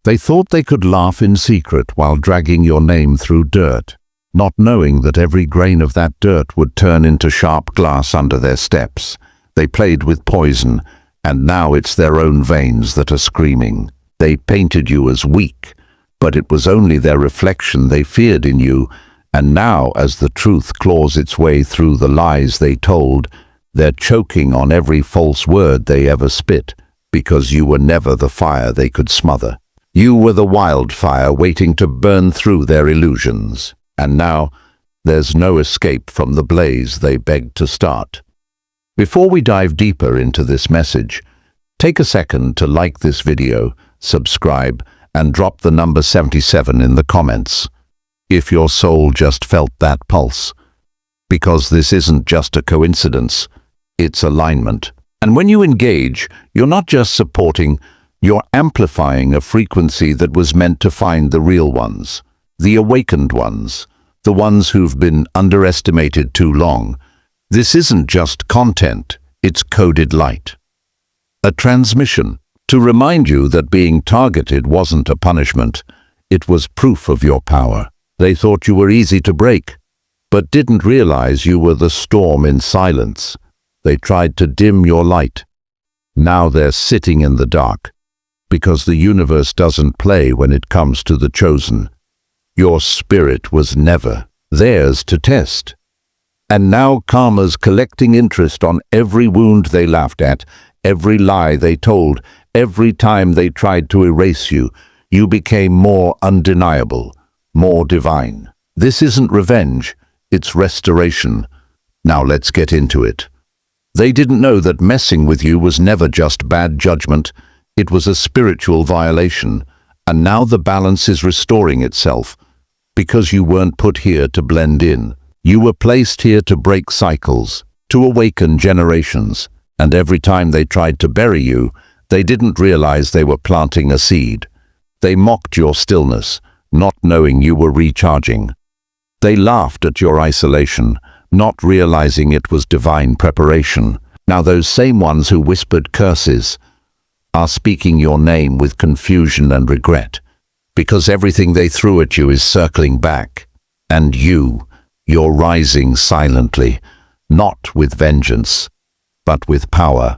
They thought they could laugh in secret while dragging your name through dirt, not knowing that every grain of that dirt would turn into sharp glass under their steps. They played with poison, and now it's their own veins that are screaming. They painted you as weak, but it was only their reflection they feared in you, and now as the truth claws its way through the lies they told, they're choking on every false word they ever spit, because you were never the fire they could smother. You were the wildfire waiting to burn through their illusions, and now there's no escape from the blaze they begged to start. Before we dive deeper into this message, take a second to like this video, subscribe, and drop the number 77 in the comments if your soul just felt that pulse. Because this isn't just a coincidence, it's alignment. And when you engage, you're not just supporting, you're amplifying a frequency that was meant to find the real ones, the awakened ones, the ones who've been underestimated too long. This isn't just content, it's coded light. A transmission to remind you that being targeted wasn't a punishment, it was proof of your power. They thought you were easy to break, but didn't realize you were the storm in silence. They tried to dim your light. Now they're sitting in the dark, because the universe doesn't play when it comes to the chosen. Your spirit was never theirs to test. And now karma's collecting interest on every wound they laughed at, every lie they told, every time they tried to erase you. You became more undeniable, more divine. This isn't revenge, it's restoration. Now let's get into it. They didn't know that messing with you was never just bad judgment, it was a spiritual violation, and now the balance is restoring itself, because you weren't put here to blend in. You were placed here to break cycles, to awaken generations, and every time they tried to bury you, they didn't realize they were planting a seed. They mocked your stillness, not knowing you were recharging. They laughed at your isolation, not realizing it was divine preparation. Now those same ones who whispered curses are speaking your name with confusion and regret, because everything they threw at you is circling back. And you're rising silently, not with vengeance, but with power.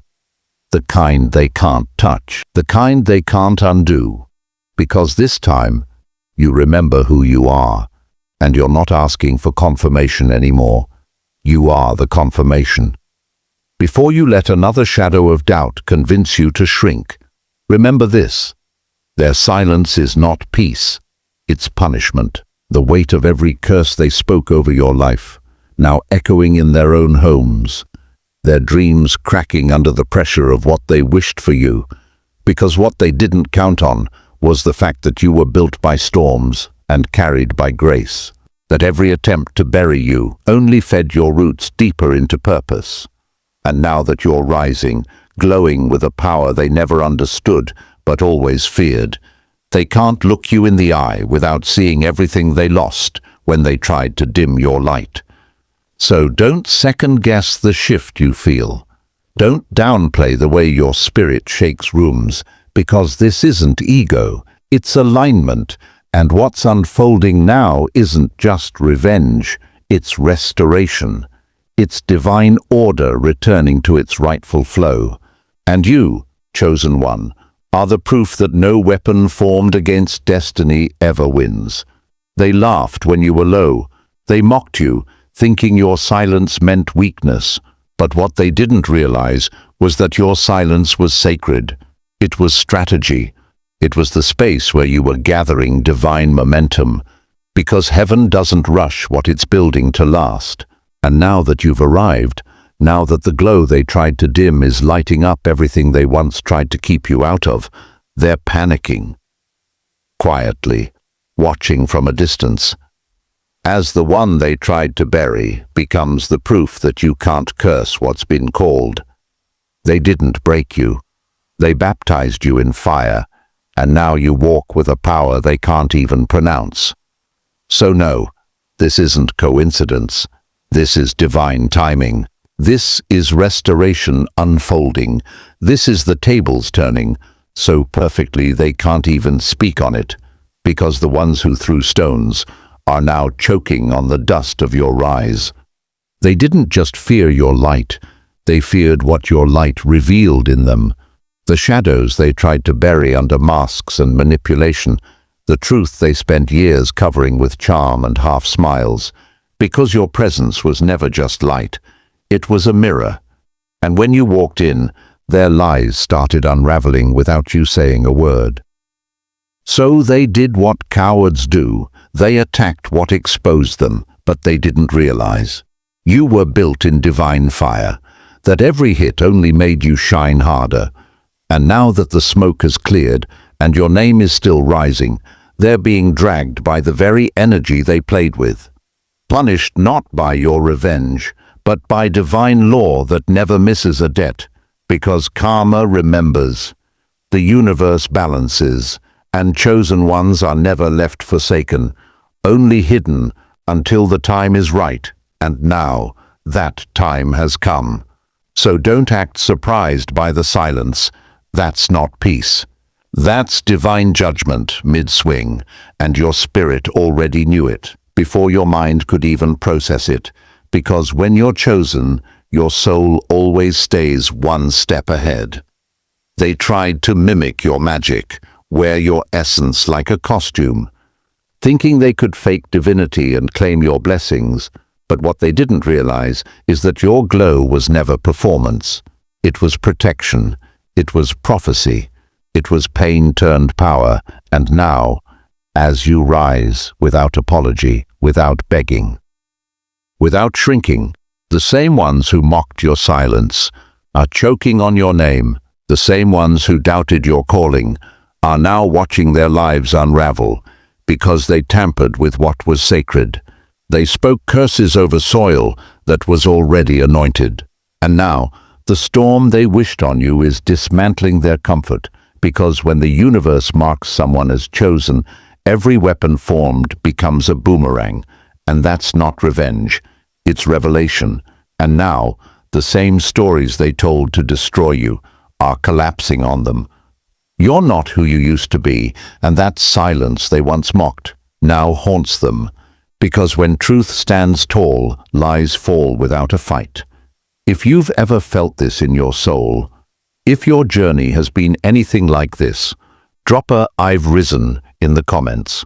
The kind they can't touch, the kind they can't undo. Because this time, you remember who you are, and you're not asking for confirmation anymore. You are the confirmation. Before you let another shadow of doubt convince you to shrink, remember this: their silence is not peace, it's punishment. The weight of every curse they spoke over your life, now echoing in their own homes, their dreams cracking under the pressure of what they wished for you, because what they didn't count on was the fact that you were built by storms and carried by grace, that every attempt to bury you only fed your roots deeper into purpose. And now that you're rising, glowing with a power they never understood but always feared, they can't look you in the eye without seeing everything they lost when they tried to dim your light. So don't second-guess the shift you feel. Don't downplay the way your spirit shakes rooms, because this isn't ego, it's alignment, and what's unfolding now isn't just revenge, it's restoration. It's divine order returning to its rightful flow. And you, chosen one, are the proof that no weapon formed against destiny ever wins. They laughed when you were low. They mocked you, thinking your silence meant weakness. But what they didn't realize was that your silence was sacred. It was strategy. It was the space where you were gathering divine momentum, because heaven doesn't rush what it's building to last. And now that you've arrived, now that the glow they tried to dim is lighting up everything they once tried to keep you out of, they're panicking. Quietly, watching from a distance, as the one they tried to bury becomes the proof that you can't curse what's been called. They didn't break you. They baptized you in fire, and now you walk with a power they can't even pronounce. So no, this isn't coincidence. This is divine timing. This is restoration unfolding. This is the tables turning, so perfectly they can't even speak on it, because the ones who threw stones are now choking on the dust of your rise. They didn't just fear your light, they feared what your light revealed in them. The shadows they tried to bury under masks and manipulation, the truth they spent years covering with charm and half smiles, because your presence was never just light, it was a mirror. And when you walked in, their lies started unraveling without you saying a word. So they did what cowards do. They attacked what exposed them, but they didn't realize. You were built in divine fire, that every hit only made you shine harder. And now that the smoke has cleared and your name is still rising, they're being dragged by the very energy they played with. Punished not by your revenge, but by divine law that never misses a debt, because karma remembers. The universe balances, and chosen ones are never left forsaken, only hidden until the time is right, and now that time has come. So don't act surprised by the silence. That's not peace. That's divine judgment mid-swing, and your spirit already knew it, before your mind could even process it, because when you're chosen, your soul always stays one step ahead. They tried to mimic your magic, wear your essence like a costume, thinking they could fake divinity and claim your blessings, but what they didn't realize is that your glow was never performance. It was protection, it was prophecy, it was pain turned power, and now, as you rise, without apology, without begging, without shrinking, the same ones who mocked your silence are choking on your name. The same ones who doubted your calling are now watching their lives unravel because they tampered with what was sacred. They spoke curses over soil that was already anointed. And now, the storm they wished on you is dismantling their comfort, because when the universe marks someone as chosen, every weapon formed becomes a boomerang. And that's not revenge, it's revelation. And now, the same stories they told to destroy you are collapsing on them. You're not who you used to be, and that silence they once mocked now haunts them. Because when truth stands tall, lies fall without a fight. If you've ever felt this in your soul, if your journey has been anything like this, drop a "I've risen" in the comments.